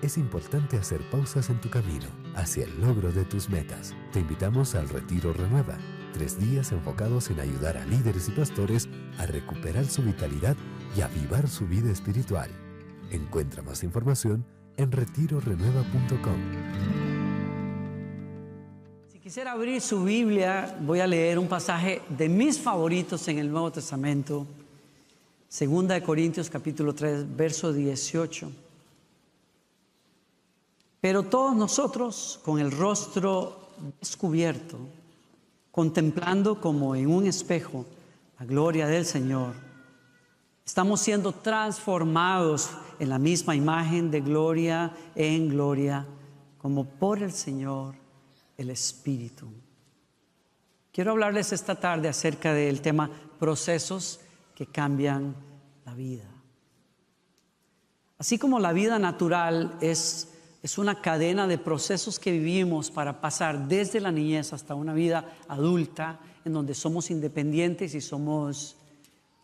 es importante hacer pausas en tu camino hacia el logro de tus metas. Te invitamos al Retiro Renueva, 3 días enfocados en ayudar a líderes y pastores a recuperar su vitalidad y avivar su vida espiritual. Encuentra más información en retirorenueva.com. Si quisiera abrir su Biblia, voy a leer un pasaje de mis favoritos en el Nuevo Testamento, 2 Corintios capítulo 3, verso 18. Pero todos nosotros, con el rostro descubierto, contemplando como en un espejo la gloria del Señor, estamos siendo transformados en la misma imagen de gloria en gloria, como por el Señor, el Espíritu. Quiero hablarles esta tarde acerca del tema procesos que cambian la vida. Así como la vida natural es una cadena de procesos que vivimos para pasar desde la niñez hasta una vida adulta, en donde somos independientes y somos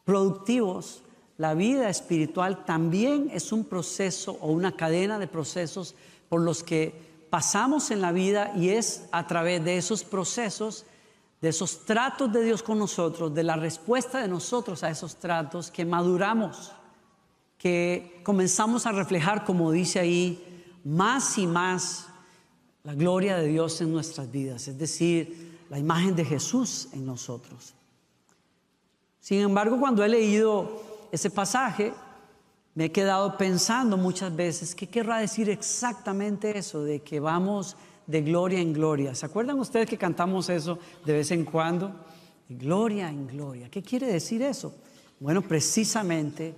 productivos. La vida espiritual también es un proceso o una cadena de procesos por los que pasamos en la vida, y es a través de esos procesos, de esos tratos de Dios con nosotros, de la respuesta de nosotros a esos tratos, que maduramos, que comenzamos a reflejar, como dice ahí, más y más la gloria de Dios en nuestras vidas, es decir, la imagen de Jesús en nosotros. Sin embargo, cuando he leído ese pasaje, me he quedado pensando muchas veces, ¿qué querrá decir exactamente eso de que vamos de gloria en gloria? ¿Se acuerdan ustedes que cantamos eso de vez en cuando? De gloria en gloria. ¿Qué quiere decir eso? Bueno, precisamente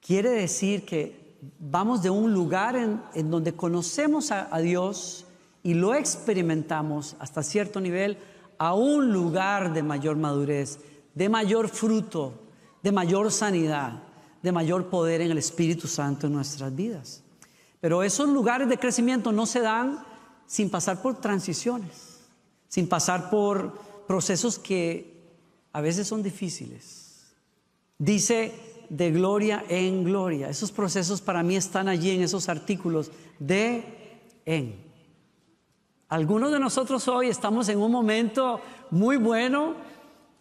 quiere decir que vamos de un lugar en donde conocemos a Dios y lo experimentamos hasta cierto nivel, a un lugar de mayor madurez, de mayor fruto, de mayor sanidad, de mayor poder en el Espíritu Santo en nuestras vidas. Pero esos lugares de crecimiento no se dan sin pasar por transiciones, sin pasar por procesos que a veces son difíciles. Dice de gloria en gloria. Esos procesos para mí están allí en esos artículos de en. Algunos de nosotros hoy estamos en un momento muy bueno.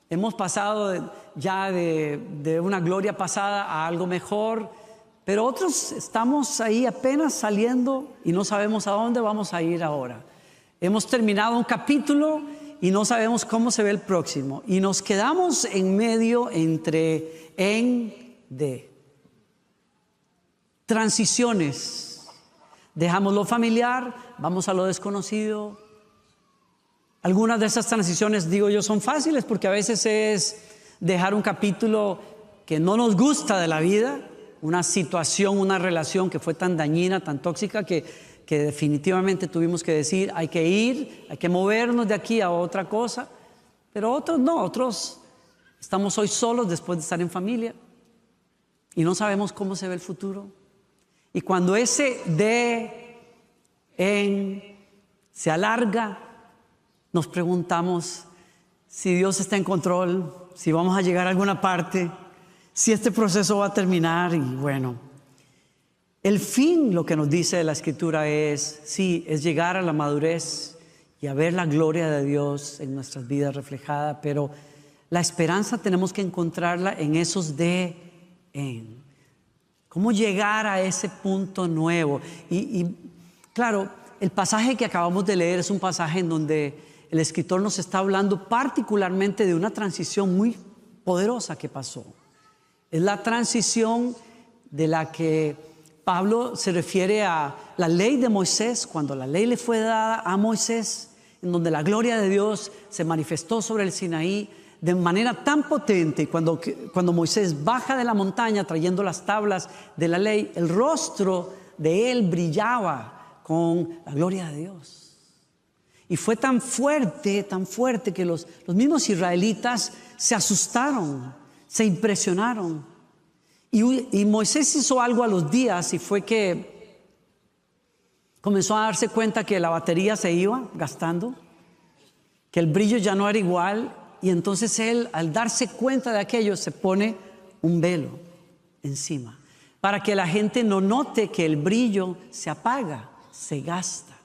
Hemos pasado ya de una gloria pasada a algo mejor, pero otros estamos ahí apenas saliendo y no sabemos a dónde vamos a ir ahora. Hemos terminado un capítulo y no sabemos cómo se ve el próximo, y nos quedamos en medio entre en de transiciones. Dejamos lo familiar, vamos a lo desconocido. Algunas de esas transiciones, digo yo, son fáciles, porque a veces es dejar un capítulo que no nos gusta de la vida, una situación, una relación que fue tan dañina, tan tóxica, que definitivamente tuvimos que decir, hay que ir, hay que movernos de aquí a otra cosa. Pero otros no, otros estamos hoy solos después de estar en familia y no sabemos cómo se ve el futuro. Y cuando ese se alarga, nos preguntamos si Dios está en control, si vamos a llegar a alguna parte, si este proceso va a terminar. Y bueno, el fin, lo que nos dice la Escritura es llegar a la madurez y a ver la gloria de Dios en nuestras vidas reflejada, pero la esperanza tenemos que encontrarla en esos ¿Cómo llegar a ese punto nuevo? Y claro, el pasaje que acabamos de leer es un pasaje en donde el escritor nos está hablando particularmente de una transición muy poderosa que pasó. Es la transición de la que Pablo se refiere a la ley de Moisés, cuando la ley le fue dada a Moisés, en donde la gloria de Dios se manifestó sobre el Sinaí de manera tan potente. Cuando Moisés baja de la montaña trayendo las tablas de la ley, el rostro de él brillaba con la gloria de Dios. Y fue tan fuerte que los mismos israelitas se asustaron, se impresionaron. Y Moisés hizo algo a los días, y fue que comenzó a darse cuenta que la batería se iba gastando, que el brillo ya no era igual. Y entonces él, al darse cuenta de aquello, se pone un velo encima. para que la gente no note que el brillo se apaga, se gasta.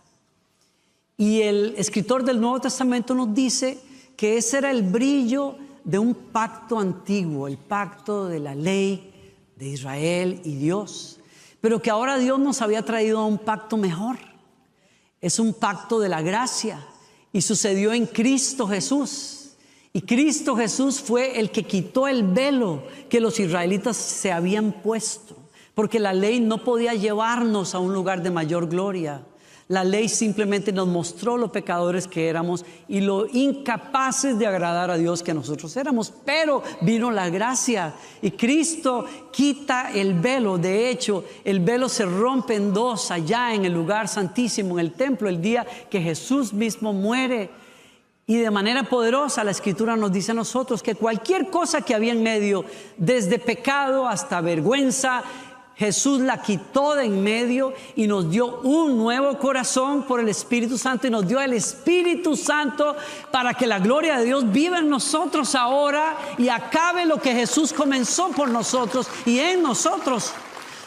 Y el escritor del Nuevo Testamento nos dice que ese era el brillo de un pacto antiguo, el pacto de la ley de Israel y Dios, pero que ahora Dios nos había traído a un pacto mejor. Es un pacto de la gracia y sucedió en Cristo Jesús. Y Cristo Jesús fue el que quitó el velo que los israelitas se habían puesto, porque la ley no podía llevarnos a un lugar de mayor gloria. La ley simplemente nos mostró lo pecadores que éramos y lo incapaces de agradar a Dios que nosotros éramos. Pero vino la gracia y Cristo quita el velo. De hecho, el velo se rompe en dos allá en el lugar santísimo, en el templo, el día que Jesús mismo muere. Y de manera poderosa la Escritura nos dice a nosotros que cualquier cosa que había en medio, desde pecado hasta vergüenza, Jesús la quitó de en medio y nos dio un nuevo corazón por el Espíritu Santo, y nos dio el Espíritu Santo para que la gloria de Dios viva en nosotros ahora y acabe lo que Jesús comenzó por nosotros y en nosotros.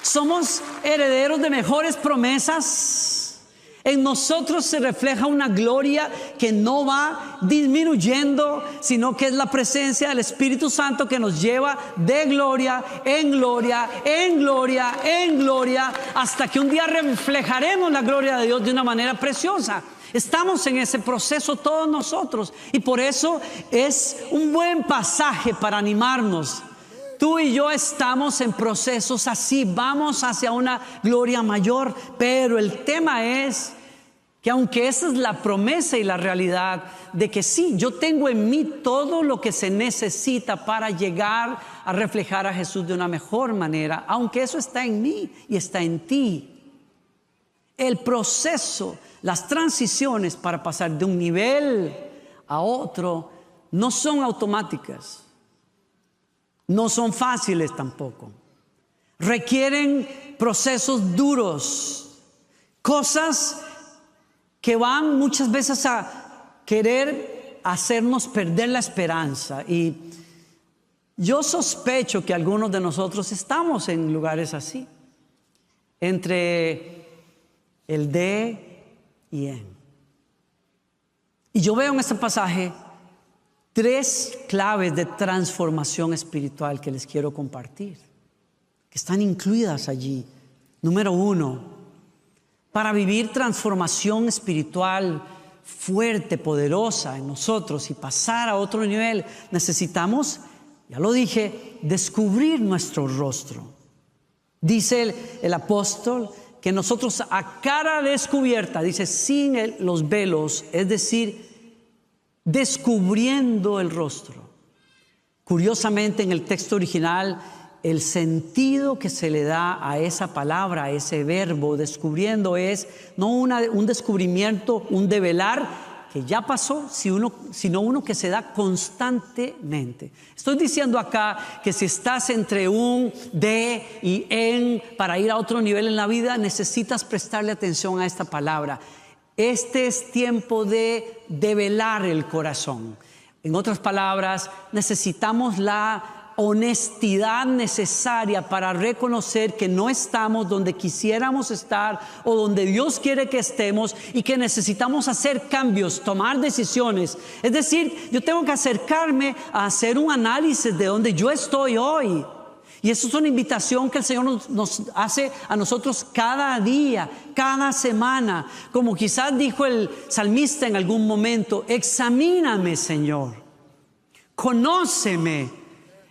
Somos herederos de mejores promesas. En nosotros se refleja una gloria que no va disminuyendo, sino que es la presencia del Espíritu Santo que nos lleva de gloria en gloria, en gloria, en gloria, hasta que un día reflejaremos la gloria de Dios de una manera preciosa. Estamos en ese proceso todos nosotros, y por eso es un buen pasaje para animarnos. Tú y yo estamos en procesos así, vamos hacia una gloria mayor, pero el tema es que aunque esa es la promesa y la realidad de que sí, yo tengo en mí todo lo que se necesita para llegar a reflejar a Jesús de una mejor manera, aunque eso está en mí y está en ti. El proceso, las transiciones para pasar de un nivel a otro no son automáticas. No son fáciles tampoco. Requieren procesos duros, cosas que van muchas veces a querer hacernos perder la esperanza. Y yo sospecho que algunos de nosotros estamos en lugares así, entre el de y en. Y yo veo en este pasaje 3 claves de transformación espiritual que les quiero compartir, que están incluidas allí. Número 1, para vivir transformación espiritual fuerte, poderosa en nosotros y pasar a otro nivel, necesitamos, ya lo dije, descubrir nuestro rostro. Dice el apóstol que nosotros a cara descubierta, dice sin los velos, es decir, descubriendo el rostro. Curiosamente, en el texto original, el sentido que se le da a esa palabra, a ese verbo descubriendo, es no un descubrimiento, un develar que ya pasó, sino uno que se da constantemente. Estoy diciendo acá que si estás entre un de y en para ir a otro nivel en la vida, necesitas prestarle atención a esta palabra. Este es tiempo de develar el corazón. En otras palabras, necesitamos la honestidad necesaria para reconocer que no estamos donde quisiéramos estar o donde Dios quiere que estemos, y que necesitamos hacer cambios, tomar decisiones. Es decir, yo tengo que acercarme a hacer un análisis de donde yo estoy hoy. Y eso es una invitación que el Señor nos hace a nosotros cada día, cada semana. Como quizás dijo el salmista en algún momento: examíname, Señor, conóceme,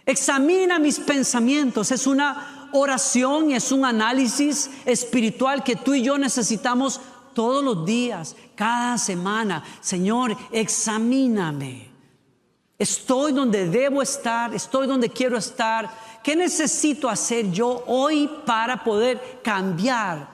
examina mis pensamientos. Es una oración y es un análisis espiritual que tú y yo necesitamos todos los días, cada semana. Señor, examíname. Estoy donde debo estar, estoy donde quiero estar. ¿Qué necesito hacer yo hoy para poder cambiar?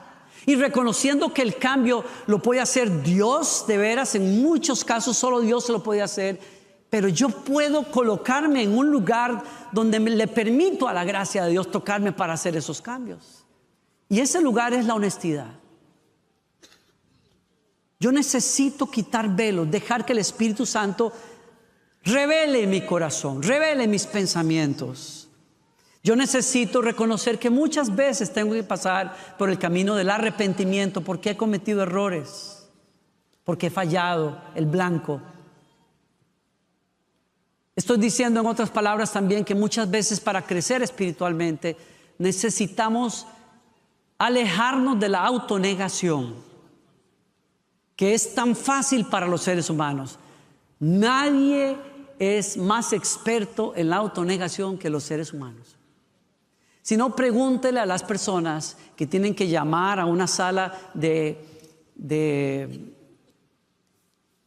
Y reconociendo que el cambio lo puede hacer Dios de veras, en muchos casos solo Dios se lo puede hacer, pero yo puedo colocarme en un lugar donde le permito a la gracia de Dios tocarme para hacer esos cambios. Y ese lugar es la honestidad. Yo necesito quitar velos, dejar que el Espíritu Santo revele mi corazón, revele mis pensamientos. Yo necesito reconocer que muchas veces tengo que pasar por el camino del arrepentimiento porque he cometido errores, porque he fallado el blanco. Estoy diciendo en otras palabras también que muchas veces para crecer espiritualmente necesitamos alejarnos de la autonegación, que es tan fácil para los seres humanos. Nadie es más experto en la autonegación que los seres humanos. Si no, pregúntele a las personas que tienen que llamar a una sala de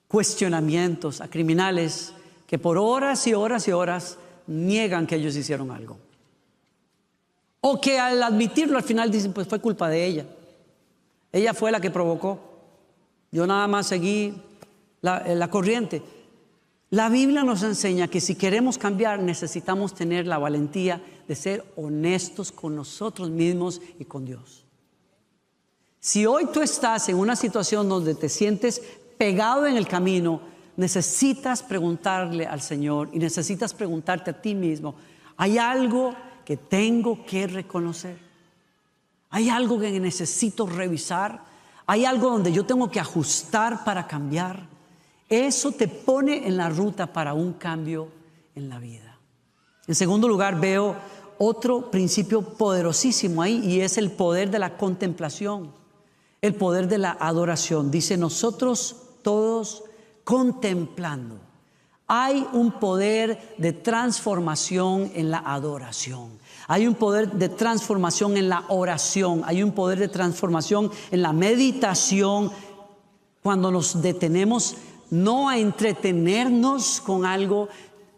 cuestionamientos, a criminales que por horas y horas y horas niegan que ellos hicieron algo. O que al admitirlo al final dicen, pues fue culpa de ella. Ella fue la que provocó. Yo nada más seguí la corriente. La Biblia nos enseña que si queremos cambiar necesitamos tener la valentía de ser honestos con nosotros mismos y con Dios. Si hoy tú estás en una situación donde te sientes pegado en el camino, necesitas preguntarle al Señor y necesitas preguntarte a ti mismo, ¿hay algo que tengo que reconocer? ¿Hay algo que necesito revisar? ¿Hay algo donde yo tengo que ajustar para cambiar? Eso te pone en la ruta para un cambio en la vida. En segundo lugar, veo otro principio poderosísimo ahí y es el poder de la contemplación, el poder de la adoración. Dice, nosotros todos contemplando. Hay un poder de transformación en la adoración. Hay un poder de transformación en la oración. Hay un poder de transformación en la meditación. Cuando nos detenemos no a entretenernos con algo,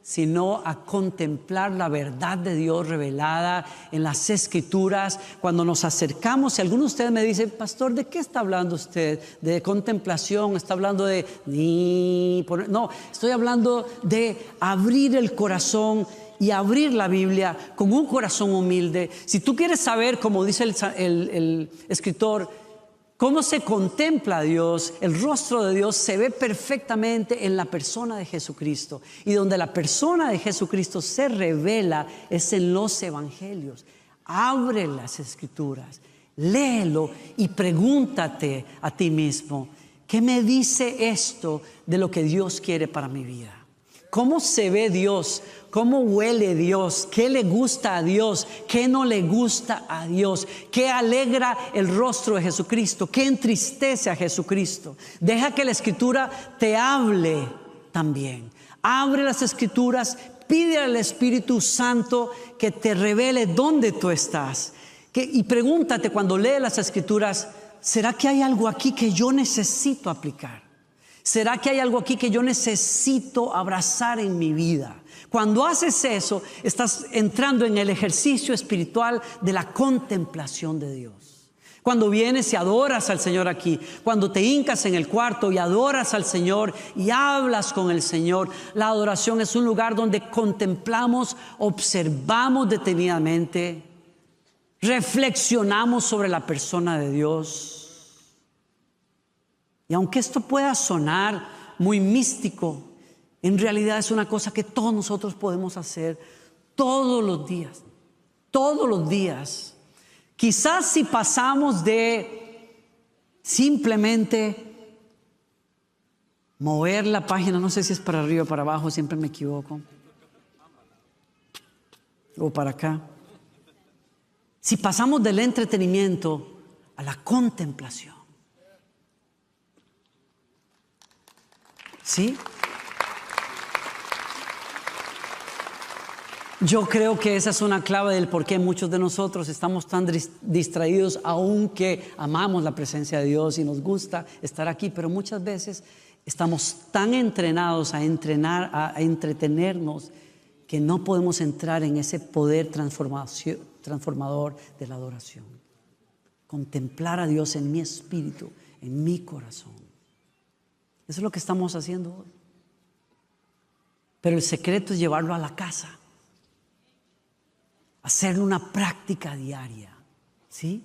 sino a contemplar la verdad de Dios revelada en las Escrituras. Cuando nos acercamos, si alguno de ustedes me dice, pastor, ¿de qué está hablando usted? ¿De contemplación? ¿Está hablando de...? No, estoy hablando de abrir el corazón y abrir la Biblia con un corazón humilde. Si tú quieres saber, como dice el escritor, cómo se contempla a Dios, el rostro de Dios se ve perfectamente en la persona de Jesucristo. Y donde la persona de Jesucristo se revela es en los evangelios. Abre las Escrituras, léelo y pregúntate a ti mismo, ¿qué me dice esto de lo que Dios quiere para mi vida? ¿Cómo se ve Dios? ¿Cómo huele Dios? ¿Qué le gusta a Dios? ¿Qué no le gusta a Dios? ¿Qué alegra el rostro de Jesucristo? ¿Qué entristece a Jesucristo? Deja que la Escritura te hable también. Abre las Escrituras, pide al Espíritu Santo que te revele dónde tú estás. Y pregúntate cuando lees las Escrituras, ¿será que hay algo aquí que yo necesito aplicar? ¿Será que hay algo aquí que yo necesito abrazar en mi vida? Cuando haces eso, estás entrando en el ejercicio espiritual de la contemplación de Dios. Cuando vienes y adoras al Señor aquí, cuando te hincas en el cuarto y adoras al Señor y hablas con el Señor, la adoración es un lugar donde contemplamos, observamos detenidamente, reflexionamos sobre la persona de Dios. Y aunque esto pueda sonar muy místico, en realidad es una cosa que todos nosotros podemos hacer todos los días. Todos los días. Quizás si pasamos de simplemente mover la página, no sé si es para arriba o para abajo, siempre me equivoco. O para acá. Si pasamos del entretenimiento a la contemplación. ¿Sí? Yo creo que esa es una clave del por qué muchos de nosotros estamos tan distraídos, aunque amamos la presencia de Dios y nos gusta estar aquí, pero muchas veces estamos tan entrenados a entretenernos que no podemos entrar en ese poder transformador de la adoración. Contemplar a Dios en mi espíritu, en mi corazón. Eso es lo que estamos haciendo hoy. Pero el secreto es llevarlo a la casa. Hacerlo una práctica diaria. ¿Sí?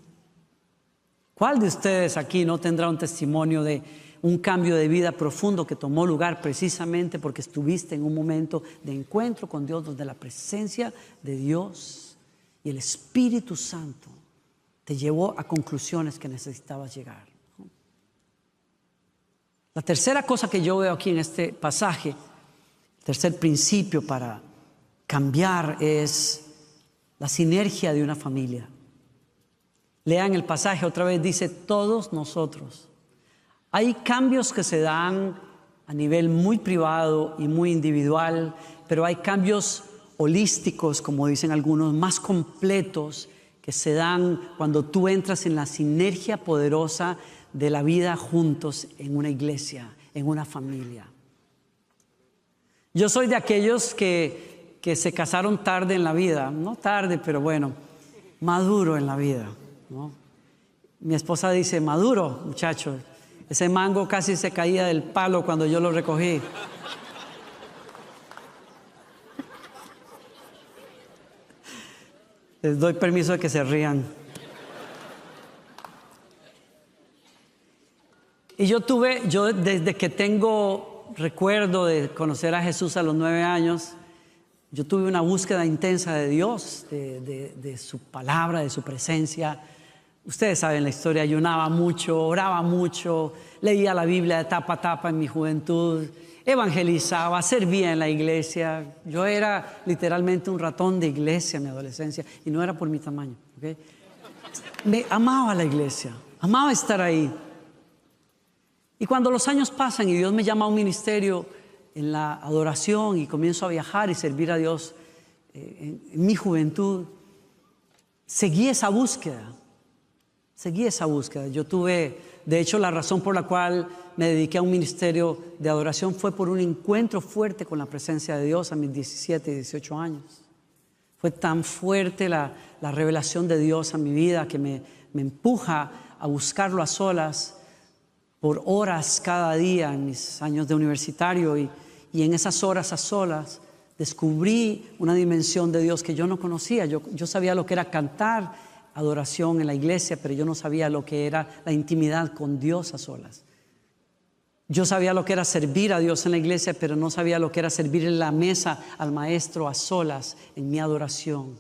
¿Cuál de ustedes aquí no tendrá un testimonio de un cambio de vida profundo que tomó lugar precisamente porque estuviste en un momento de encuentro con Dios, donde la presencia de Dios y el Espíritu Santo te llevó a conclusiones que necesitabas llegar. La tercera cosa que yo veo aquí en este pasaje, el tercer principio para cambiar, es la sinergia de una familia. Lean el pasaje otra vez, dice todos nosotros. Hay cambios que se dan a nivel muy privado y muy individual, pero hay cambios holísticos, como dicen algunos, más completos, que se dan cuando tú entras en la sinergia poderosa de la vida juntos en una iglesia, en una familia. Yo soy de aquellos que se casaron tarde en la vida, no tarde, pero bueno, maduro en la vida, ¿no? Mi esposa dice, maduro, muchacho, ese mango casi se caía del palo cuando yo lo recogí. Les doy permiso de que se rían. Y yo desde que tengo recuerdo de conocer a Jesús a los 9 años, yo tuve una búsqueda intensa de Dios, de su palabra, de su presencia. Ustedes saben la historia, ayunaba mucho, oraba mucho, leía la Biblia de tapa a tapa en mi juventud, evangelizaba, servía en la iglesia. Yo era literalmente un ratón de iglesia en mi adolescencia y no era por mi tamaño, ¿okay? Me amaba la iglesia, amaba estar ahí. Y cuando los años pasan y Dios me llama a un ministerio en la adoración y comienzo a viajar y servir a Dios en mi juventud, seguí esa búsqueda. Yo tuve, de hecho, la razón por la cual me dediqué a un ministerio de adoración fue por un encuentro fuerte con la presencia de Dios a mis 17 y 18 años. Fue tan fuerte la revelación de Dios a mi vida que me empuja a buscarlo a solas por horas cada día en mis años de universitario y en esas horas a solas descubrí una dimensión de Dios que yo no conocía. Yo sabía lo que era cantar adoración en la iglesia, pero yo no sabía lo que era la intimidad con Dios a solas. Yo sabía lo que era servir a Dios en la iglesia, pero no sabía lo que era servir en la mesa al maestro a solas en mi adoración.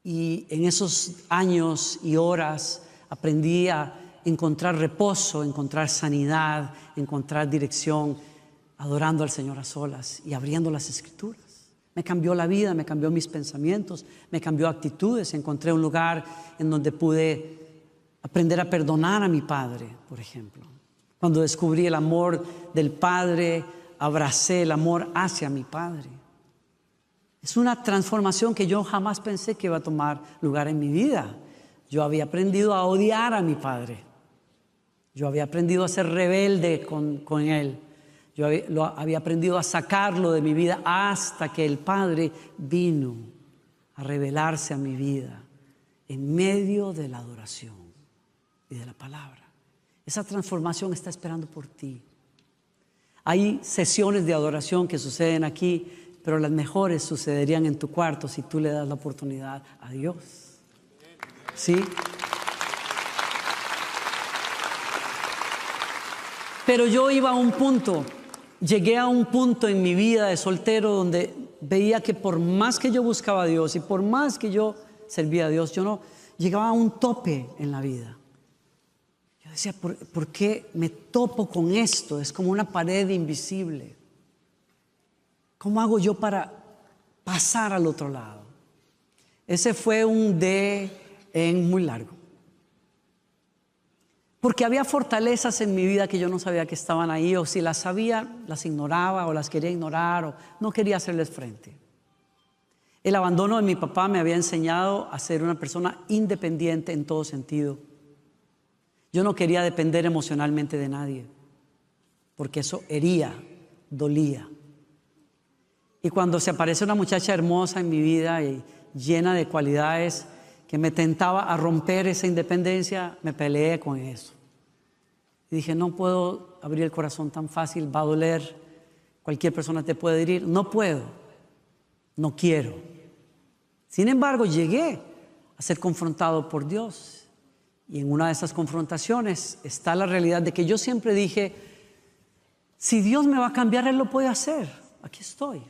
Y en esos años y horas aprendí a encontrar reposo, encontrar sanidad, encontrar dirección, adorando al Señor a solas y abriendo las Escrituras. Me cambió la vida, me cambió mis pensamientos, me cambió actitudes. Encontré un lugar en donde pude aprender a perdonar a mi padre, por ejemplo. Cuando descubrí el amor del Padre, abracé el amor hacia mi Padre. Es una transformación que yo jamás pensé que iba a tomar lugar en mi vida. Yo había aprendido a odiar a mi Padre. Yo había aprendido a ser rebelde con Él. Yo había aprendido a sacarlo de mi vida hasta que el Padre vino a revelarse a mi vida en medio de la adoración y de la palabra. Esa transformación está esperando por ti. Hay sesiones de adoración que suceden aquí, pero las mejores sucederían en tu cuarto si tú le das la oportunidad a Dios. ¿Sí? Pero yo iba a un punto, llegué a un punto en mi vida de soltero donde veía que por más que yo buscaba a Dios y por más que yo servía a Dios, yo no llegaba a un tope en la vida. Yo decía, ¿por qué me topo con esto? Es como una pared invisible. ¿Cómo hago yo para pasar al otro lado? Ese fue un muy largo. Porque había fortalezas en mi vida que yo no sabía que estaban ahí, o si las sabía, las ignoraba o las quería ignorar o no quería hacerles frente. El abandono de mi papá me había enseñado a ser una persona independiente en todo sentido. Yo no quería depender emocionalmente de nadie, porque eso hería, dolía. Y cuando se aparece una muchacha hermosa en mi vida y llena de cualidades que me tentaba a romper esa independencia, me peleé con eso. Y dije, no puedo abrir el corazón tan fácil, va a doler, cualquier persona te puede herir. No puedo, no quiero. Sin embargo, llegué a ser confrontado por Dios. Y en una de esas confrontaciones está la realidad de que yo siempre dije, si Dios me va a cambiar, Él lo puede hacer. Aquí estoy.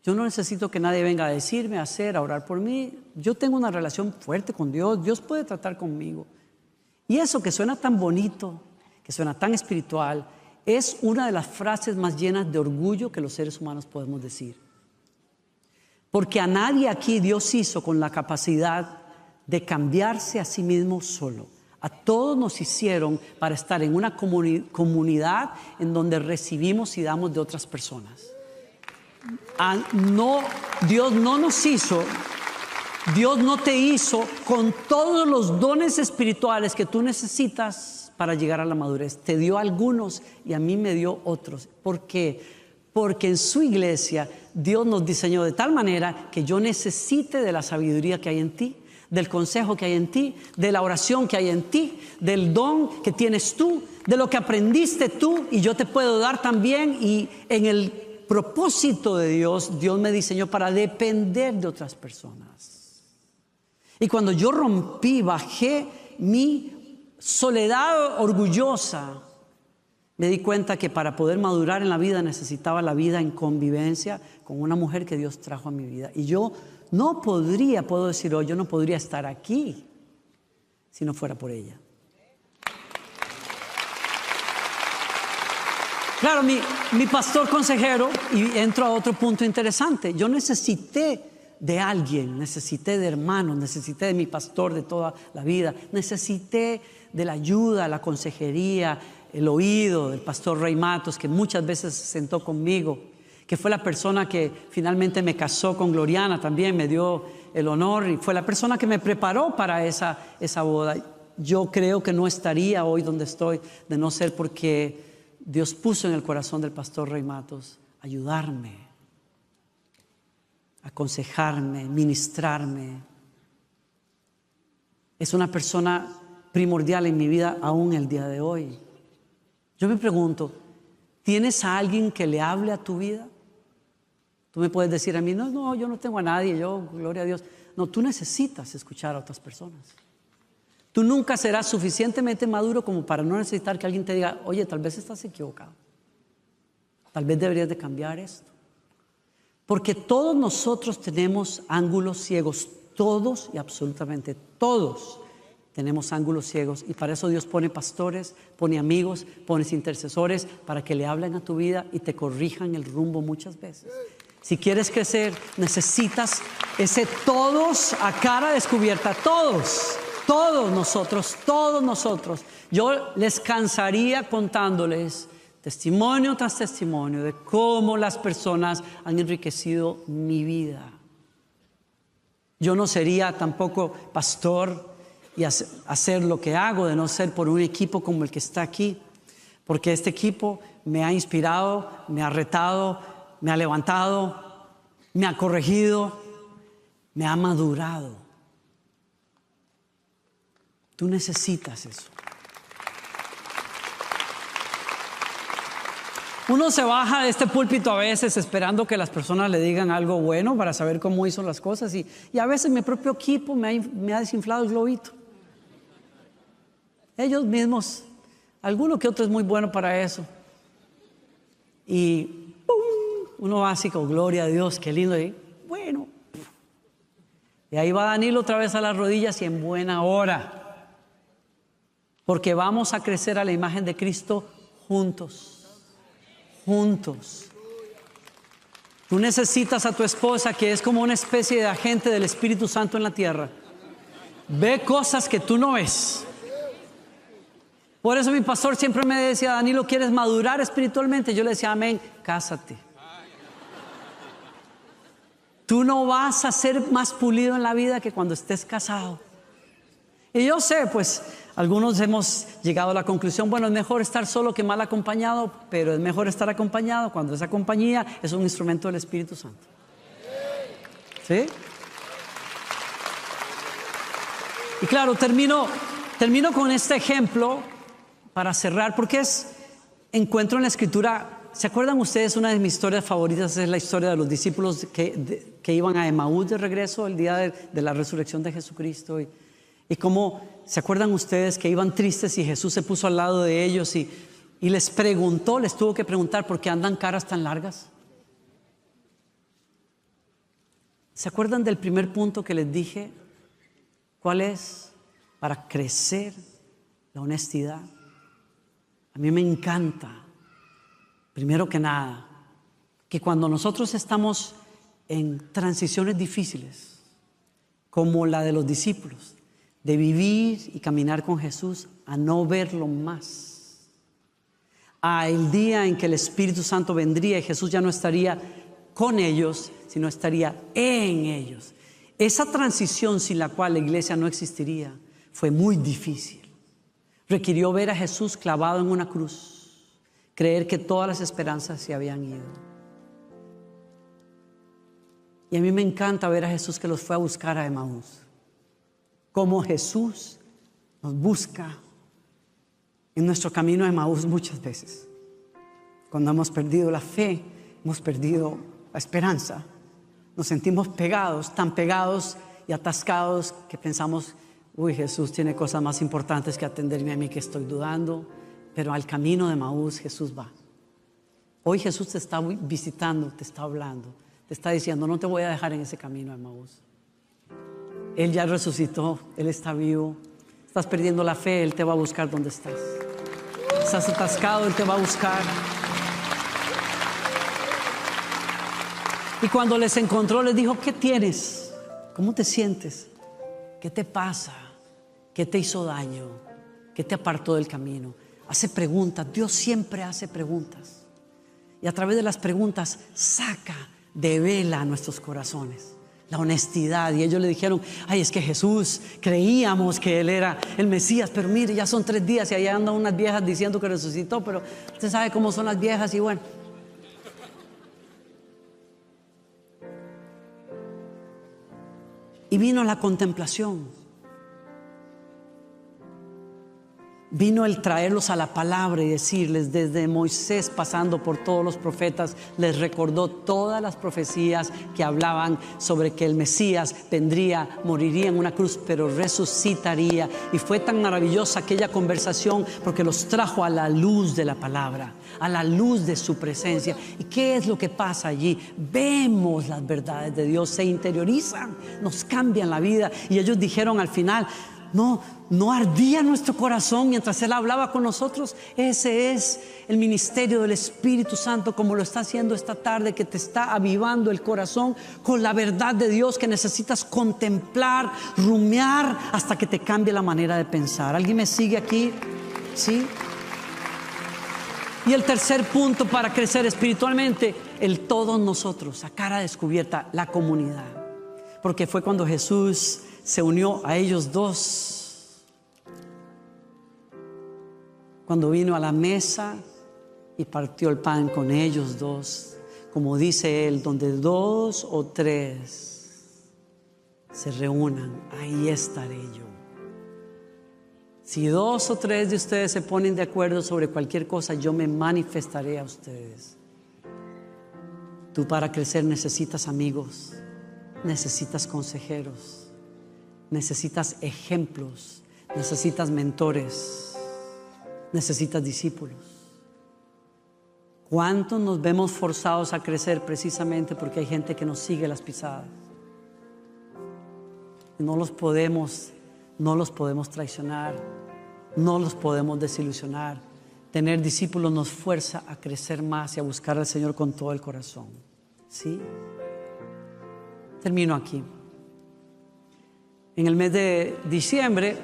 Yo no necesito que nadie venga a decirme, a hacer, a orar por mí. Yo tengo una relación fuerte con Dios. Dios puede tratar conmigo. Y eso que suena tan bonito, que suena tan espiritual, es una de las frases más llenas de orgullo que los seres humanos podemos decir. Porque a nadie aquí Dios hizo con la capacidad de cambiarse a sí mismo solo. A todos nos hicieron para estar en una comunidad en donde recibimos y damos de otras personas. Dios no nos hizo, Dios no te hizo con todos los dones espirituales que tú necesitas para llegar a la madurez. Te dio algunos y a mí me dio otros. ¿Por qué? Porque en su iglesia Dios nos diseñó de tal manera que yo necesite de la sabiduría que hay en ti, del consejo que hay en ti, de la oración que hay en ti, del don que tienes tú, de lo que aprendiste tú y yo te puedo dar también. Y en el propósito de Dios, Dios me diseñó para depender de otras personas. Y cuando yo rompí, bajé mi soledad orgullosa, me di cuenta que para poder madurar en la vida necesitaba la vida en convivencia con una mujer que Dios trajo a mi vida. Y yo no podría, puedo decir hoy, yo no podría estar aquí si no fuera por ella. Claro, mi pastor consejero, y entro a otro punto interesante, yo necesité de alguien, necesité de hermanos, necesité de mi pastor de toda la vida, necesité de la ayuda, la consejería, el oído del pastor Rey Matos, que muchas veces se sentó conmigo, que fue la persona que finalmente me casó con Gloriana, también me dio el honor y fue la persona que me preparó para esa boda. Yo creo que no estaría hoy donde estoy de no ser porque Dios puso en el corazón del pastor Rey Matos ayudarme, aconsejarme, ministrarme. Es una persona primordial en mi vida aún el día de hoy. Yo me pregunto, ¿tienes a alguien que le hable a tu vida? Tú me puedes decir a mí, no, yo no tengo a nadie, yo, gloria a Dios. No, tú necesitas escuchar a otras personas. Tú nunca serás suficientemente maduro como para no necesitar que alguien te diga, oye, tal vez estás equivocado. Tal vez deberías de cambiar esto. Porque todos nosotros tenemos ángulos ciegos, todos y absolutamente todos tenemos ángulos ciegos. Y para eso Dios pone pastores, pone amigos, pone intercesores para que le hablen a tu vida y te corrijan el rumbo muchas veces. Si quieres crecer, necesitas ese todos a cara descubierta, todos nosotros. Yo les cansaría contándoles testimonio tras testimonio de cómo las personas han enriquecido mi vida. Yo no sería tampoco pastor y hacer lo que hago de no ser por un equipo como el que está aquí, porque este equipo me ha inspirado, me ha retado, me ha levantado, me ha corregido, me ha madurado. Tú necesitas eso. Uno se baja de este púlpito a veces esperando que las personas le digan algo bueno para saber cómo hizo las cosas y a veces mi propio equipo me ha desinflado el globito. Ellos mismos, alguno que otro es muy bueno para eso. Y ¡pum! Uno va así con gloria a Dios, qué lindo. Y bueno, y ahí va Danilo otra vez a las rodillas y en buena hora. Porque vamos a crecer a la imagen de Cristo juntos. Tú necesitas a tu esposa, que es como una especie de agente del Espíritu Santo en la tierra. Ve cosas que tú no ves. Por eso mi pastor siempre me decía, Danilo, ¿quieres madurar espiritualmente? Yo le decía, amén, cásate. Tú no vas a ser más pulido en la vida que cuando estés casado. Y yo sé, pues, algunos hemos llegado a la conclusión, bueno, es mejor estar solo que mal acompañado, pero es mejor estar acompañado cuando esa compañía es un instrumento del Espíritu Santo. ¿Sí? Y claro, termino con este ejemplo para cerrar, porque encuentro en la Escritura, ¿se acuerdan ustedes? Una de mis historias favoritas es la historia de los discípulos que iban a Emaús de regreso el día de la resurrección de Jesucristo. Y cómo, ¿se acuerdan ustedes que iban tristes y Jesús se puso al lado de ellos y les tuvo que preguntar por qué andan caras tan largas? ¿Se acuerdan del primer punto que les dije? ¿Cuál es? Para crecer la honestidad. A mí me encanta, primero que nada, que cuando nosotros estamos en transiciones difíciles, como la de los discípulos, de vivir y caminar con Jesús, a no verlo más, a el día en que el Espíritu Santo vendría y Jesús ya no estaría con ellos, sino estaría en ellos. Esa transición sin la cual la iglesia no existiría fue muy difícil. Requirió ver a Jesús clavado en una cruz, creer que todas las esperanzas se habían ido. Y a mí me encanta ver a Jesús que los fue a buscar a Emaús. Como Jesús nos busca en nuestro camino a Emaús muchas veces. Cuando hemos perdido la fe, hemos perdido la esperanza. Nos sentimos pegados, tan pegados y atascados que pensamos, uy, Jesús tiene cosas más importantes que atenderme a mí que estoy dudando. Pero al camino de Emaús Jesús va. Hoy Jesús te está visitando, te está hablando. Te está diciendo, no te voy a dejar en ese camino, Emaús. Él ya resucitó, Él está vivo. Estás perdiendo la fe, Él te va a buscar donde estás. Estás atascado, Él te va a buscar. Y cuando les encontró, les dijo, ¿qué tienes? ¿Cómo te sientes? ¿Qué te pasa? ¿Qué te hizo daño? ¿Qué te apartó del camino? Hace preguntas, Dios siempre hace preguntas. Y a través de las preguntas devela nuestros corazones, la honestidad. Y ellos le dijeron, ay, es que Jesús, creíamos que Él era el Mesías, pero mire, ya son 3 días y allá andan unas viejas diciendo que resucitó, pero usted sabe cómo son las viejas. Y bueno, y vino la contemplación, vino el traerlos a la palabra y decirles, desde Moisés pasando por todos los profetas, les recordó todas las profecías que hablaban sobre que el Mesías vendría, moriría en una cruz, pero resucitaría. Y fue tan maravillosa aquella conversación porque los trajo a la luz de la palabra, a la luz de su presencia. ¿Y qué es lo que pasa allí? Vemos las verdades de Dios, se interiorizan, nos cambian la vida. Y ellos dijeron al final, no ardía nuestro corazón mientras Él hablaba con nosotros. Ese es el ministerio del Espíritu Santo, como lo está haciendo esta tarde, que te está avivando el corazón con la verdad de Dios que necesitas contemplar, rumiar hasta que te cambie la manera de pensar. ¿Alguien me sigue aquí? ¿Sí? Y el tercer punto para crecer espiritualmente, el todos nosotros, a cara descubierta, la comunidad. Porque fue cuando Jesús se unió a ellos dos, cuando vino a la mesa y partió el pan con ellos dos, como dice Él, donde 2 o 3 se reúnan, ahí estaré yo. Si 2 o 3 de ustedes se ponen de acuerdo sobre cualquier cosa, yo me manifestaré a ustedes. Tú, para crecer, necesitas amigos, necesitas consejeros, necesitas ejemplos, necesitas mentores, necesitas discípulos. ¿Cuántos nos vemos forzados a crecer precisamente porque hay gente que nos sigue las pisadas? No los podemos traicionar, no los podemos desilusionar. Tener discípulos nos fuerza a crecer más y a buscar al Señor con todo el corazón. ¿Sí? Termino aquí. En el mes de diciembre,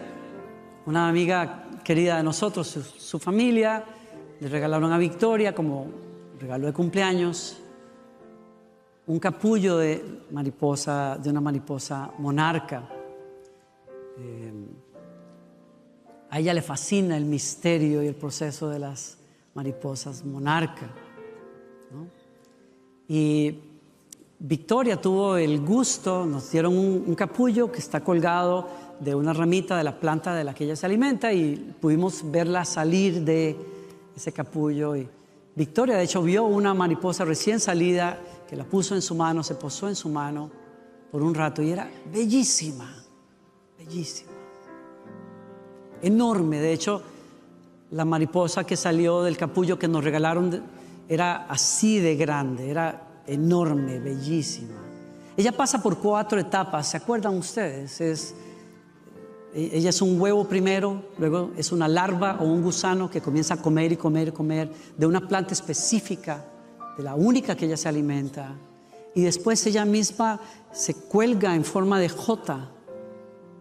una amiga querida de nosotros, su familia, le regalaron a Victoria como regalo de cumpleaños un capullo de una mariposa monarca. A ella le fascina el misterio y el proceso de las mariposas monarca, ¿no? Y Victoria tuvo el gusto, nos dieron un capullo que está colgado de una ramita de la planta de la que ella se alimenta, y pudimos verla salir de ese capullo. Y Victoria, de hecho, vio una mariposa recién salida que la puso en su mano, se posó en su mano por un rato y era bellísima, bellísima, enorme. De hecho, la mariposa que salió del capullo que nos regalaron era así de grande, era enorme, bellísima. Ella pasa por 4 etapas, ¿se acuerdan ustedes? Ella es un huevo primero, luego es una larva o un gusano que comienza a comer y comer y comer de una planta específica, de la única que ella se alimenta. Y después ella misma se cuelga en forma de jota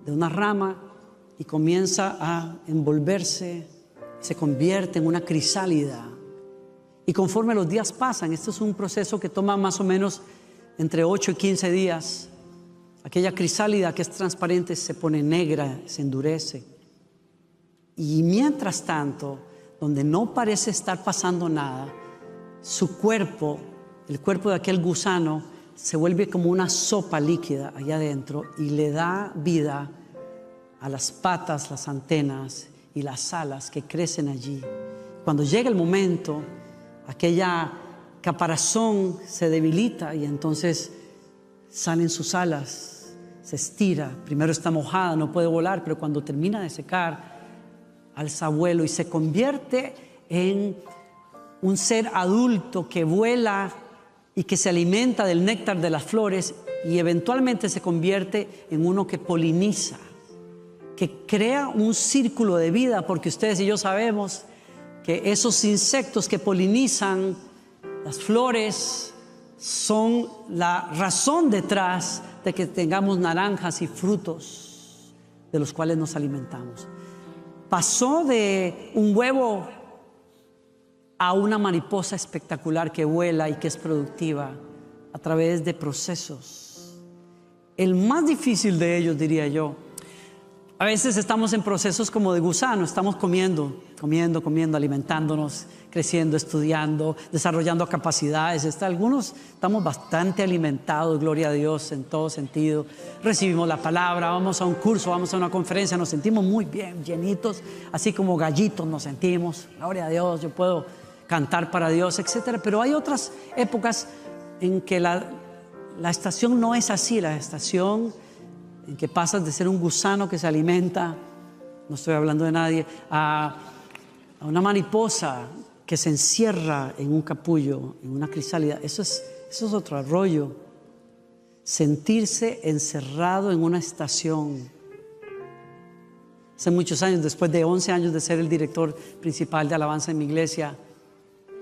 de una rama y comienza a envolverse, se convierte en una crisálida. Y conforme los días pasan, esto es un proceso que toma más o menos entre 8 y 15 días. Aquella crisálida que es transparente se pone negra, se endurece. Y mientras tanto, donde no parece estar pasando nada, su cuerpo, el cuerpo de aquel gusano, se vuelve como una sopa líquida allá adentro y le da vida a las patas, las antenas y las alas que crecen allí. Cuando llega el momento, aquella caparazón se debilita y entonces salen sus alas. Se estira, primero está mojada, no puede volar, pero cuando termina de secar, alza vuelo y se convierte en un ser adulto que vuela y que se alimenta del néctar de las flores y eventualmente se convierte en uno que poliniza, que crea un círculo de vida, porque ustedes y yo sabemos que esos insectos que polinizan las flores son la razón detrás de que tengamos naranjas y frutos de los cuales nos alimentamos. Pasó de un huevo a una mariposa espectacular que vuela y que es productiva a través de procesos. El más difícil de ellos, diría yo. A veces estamos en procesos como de gusano, estamos comiendo, alimentándonos, creciendo, estudiando, desarrollando capacidades. Algunos estamos bastante alimentados, gloria a Dios, en todo sentido. Recibimos la palabra, vamos a un curso, vamos a una conferencia, nos sentimos muy bien, llenitos, así como gallitos nos sentimos. Gloria a Dios, yo puedo cantar para Dios, etcétera. Pero hay otras épocas en que la estación no es así, la estación en que pasas de ser un gusano que se alimenta, no estoy hablando de nadie, a una mariposa que se encierra en un capullo, en una crisálida. Eso es otro rollo. Sentirse encerrado en una estación. Hace muchos años, después de 11 años de ser el director principal de alabanza en mi iglesia,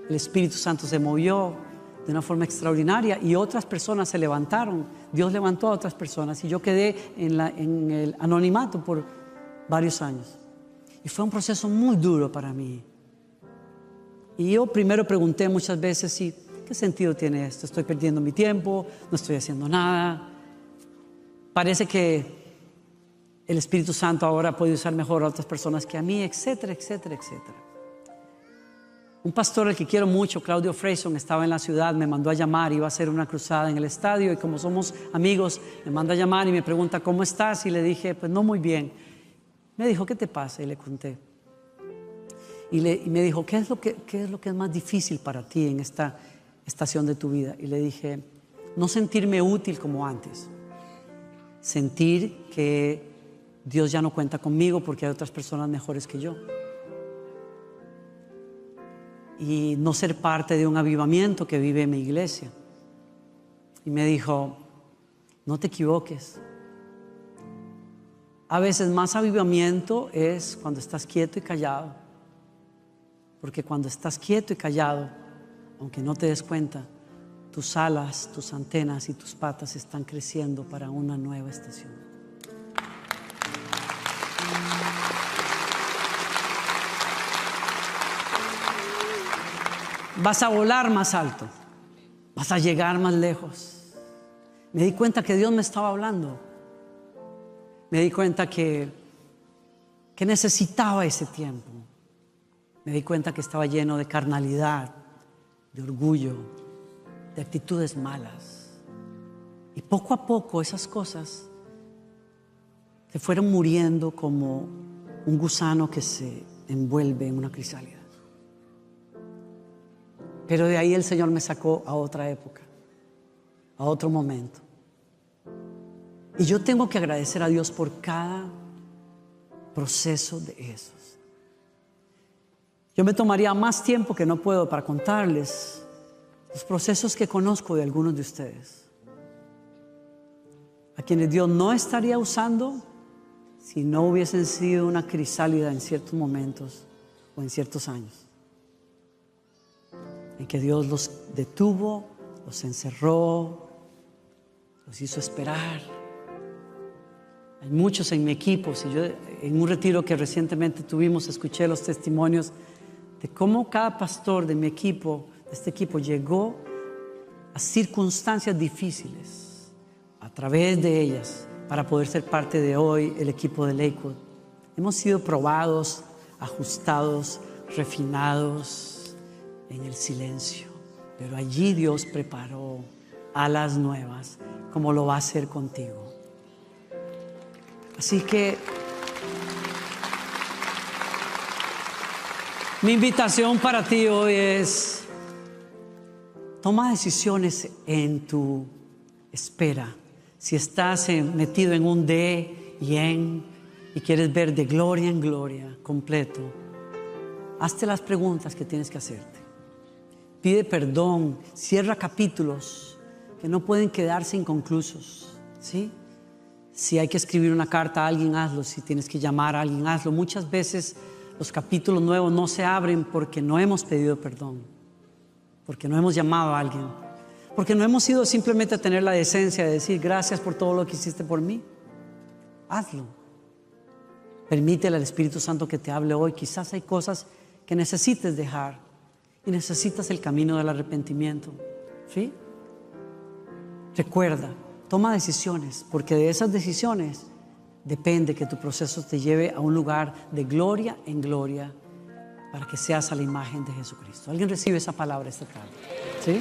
el Espíritu Santo se movió de una forma extraordinaria y otras personas se levantaron. Dios levantó a otras personas y yo quedé en el anonimato por varios años. Y fue un proceso muy duro para mí. Y yo primero pregunté muchas veces, ¿qué sentido tiene esto? ¿Estoy perdiendo mi tiempo? ¿No estoy haciendo nada? Parece que el Espíritu Santo ahora puede usar mejor a otras personas que a mí, etcétera, etcétera, etcétera. Un pastor al que quiero mucho, Claudio Freyson, estaba en la ciudad, me mandó a llamar, iba a hacer una cruzada en el estadio y como somos amigos, me manda a llamar y me pregunta, ¿cómo estás? Y le dije, pues no muy bien. Me dijo, ¿qué te pasa? Y le conté. Y me dijo, ¿qué es lo que es más difícil para ti en esta estación de tu vida? Y le dije, no sentirme útil como antes. Sentir que Dios ya no cuenta conmigo porque hay otras personas mejores que yo. Y no ser parte de un avivamiento que vive en mi iglesia. Y me dijo, no te equivoques. A veces más avivamiento es cuando estás quieto y callado. Porque cuando estás quieto y callado, aunque no te des cuenta, tus alas, tus antenas y tus patas están creciendo para una nueva estación. Vas a volar más alto, vas a llegar más lejos. Me di cuenta que Dios me estaba hablando. Me di cuenta que necesitaba ese tiempo. Me di cuenta que estaba lleno de carnalidad, de orgullo, de actitudes malas. Y poco a poco esas cosas se fueron muriendo como un gusano que se envuelve en una crisálida. Pero de ahí el Señor me sacó a otra época, a otro momento. Y yo tengo que agradecer a Dios por cada proceso de esos. Yo me tomaría más tiempo que no puedo para contarles los procesos que conozco de algunos de ustedes. a quienes Dios no estaría usando si no hubiesen sido una crisálida en ciertos momentos o en ciertos años, en que Dios los detuvo, los encerró, los hizo esperar. Hay muchos en mi equipo. Si yo en un retiro que recientemente tuvimos, escuché los testimonios de cómo cada pastor de mi equipo, de este equipo, llegó a circunstancias difíciles a través de ellas para poder ser parte de hoy el equipo de Lakewood. Hemos sido probados, ajustados, refinados en el silencio, pero allí Dios preparó alas nuevas, como lo va a hacer contigo. Así que mi invitación para ti hoy es: toma decisiones en tu espera. Si estás metido en un de y en y quieres ver de gloria en gloria completo, hazte las preguntas que tienes que hacerte. Pide perdón, cierra capítulos que no pueden quedarse inconclusos, ¿sí? Si hay que escribir una carta a alguien, hazlo. Si tienes que llamar a alguien, hazlo. Muchas veces los capítulos nuevos no se abren porque no hemos pedido perdón, porque no hemos llamado a alguien, porque no hemos ido simplemente a tener la decencia de decir gracias por todo lo que hiciste por mí. Hazlo. Permítele al Espíritu Santo que te hable hoy. Quizás hay cosas que necesites dejar y necesitas el camino del arrepentimiento, ¿sí? Recuerda, toma decisiones, porque de esas decisiones depende que tu proceso te lleve a un lugar de gloria en gloria para que seas a la imagen de Jesucristo. ¿Alguien recibe esa palabra esta tarde? ¿Sí?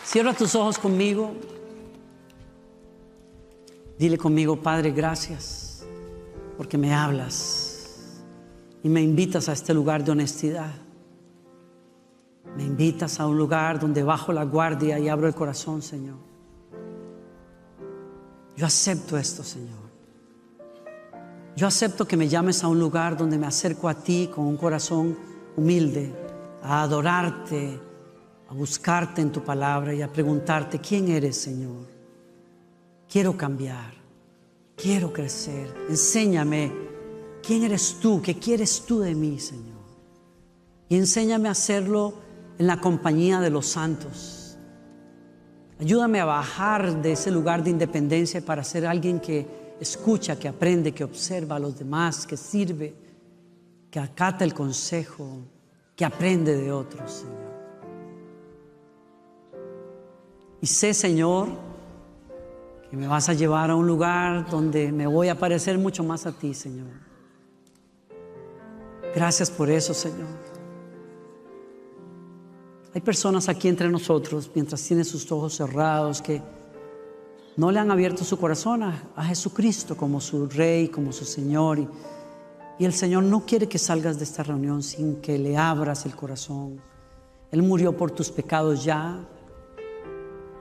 Cierra tus ojos conmigo. Dile conmigo: Padre, gracias porque me hablas y me invitas a este lugar de honestidad. Me invitas a un lugar donde bajo la guardia y abro el corazón, Señor. Yo acepto esto, Señor. Yo acepto que me llames a un lugar donde me acerco a ti con un corazón humilde, a adorarte, a buscarte en tu palabra y a preguntarte: ¿quién eres, Señor? Quiero cambiar, quiero crecer. Enséñame quién eres tú, qué quieres tú de mí, Señor. Y enséñame a hacerlo en la compañía de los santos. Ayúdame a bajar de ese lugar de independencia para ser alguien que escucha, que aprende, que observa a los demás, que sirve, que acata el consejo, que aprende de otros, Señor. Y sé, Señor, que me vas a llevar a un lugar donde me voy a parecer mucho más a ti, Señor. Gracias por eso, Señor. Hay personas aquí entre nosotros, mientras tienen sus ojos cerrados, que no le han abierto su corazón a Jesucristo como su Rey, como su Señor. Y el Señor no quiere que salgas de esta reunión sin que le abras el corazón. Él murió por tus pecados ya.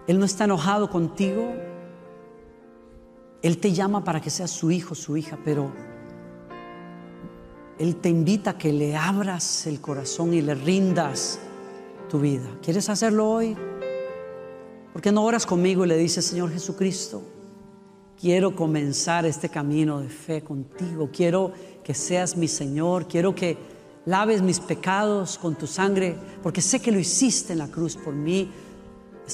Él no está enojado contigo. Él te llama para que seas su hijo, su hija, pero Él te invita a que le abras el corazón y le rindas tu vida. ¿Quieres hacerlo hoy? ¿Por qué no oras conmigo y le dices: Señor Jesucristo, quiero comenzar este camino de fe contigo, quiero que seas mi Señor, quiero que laves mis pecados con tu sangre, porque sé que lo hiciste en la cruz por mí.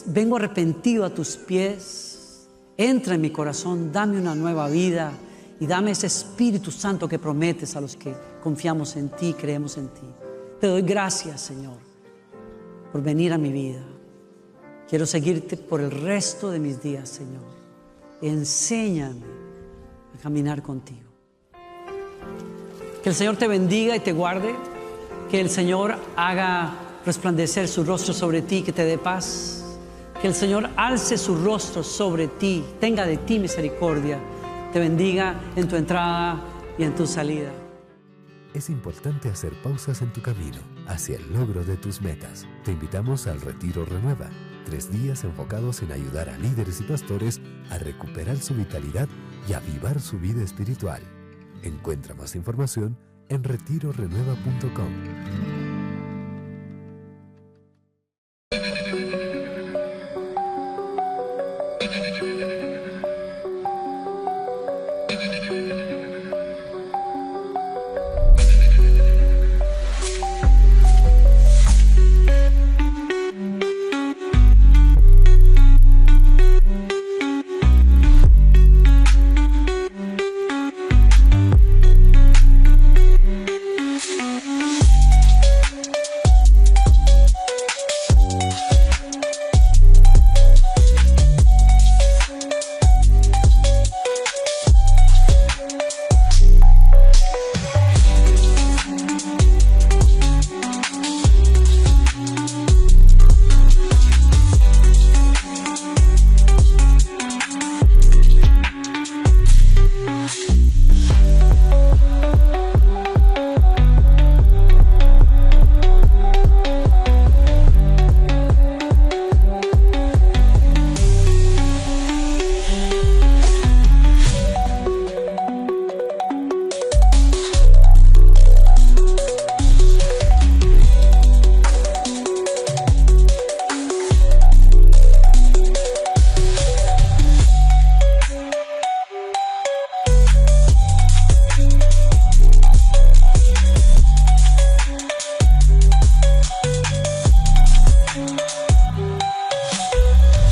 Vengo arrepentido a tus pies. Entra en mi corazón, dame una nueva vida y dame ese Espíritu Santo que prometes a los que confiamos en ti, creemos en ti. Te doy gracias, Señor, por venir a mi vida. Quiero seguirte por el resto de mis días, Señor. Enséñame a caminar contigo. Que el Señor te bendiga y te guarde. Que el Señor haga resplandecer su rostro sobre ti, que te dé paz. Que el Señor alce su rostro sobre ti, tenga de ti misericordia. Te bendiga en tu entrada y en tu salida. Es importante hacer pausas en tu camino hacia el logro de tus metas. Te invitamos al Retiro Renueva, 3 días enfocados en ayudar a líderes y pastores a recuperar su vitalidad y avivar su vida espiritual. Encuentra más información en retirorenueva.com.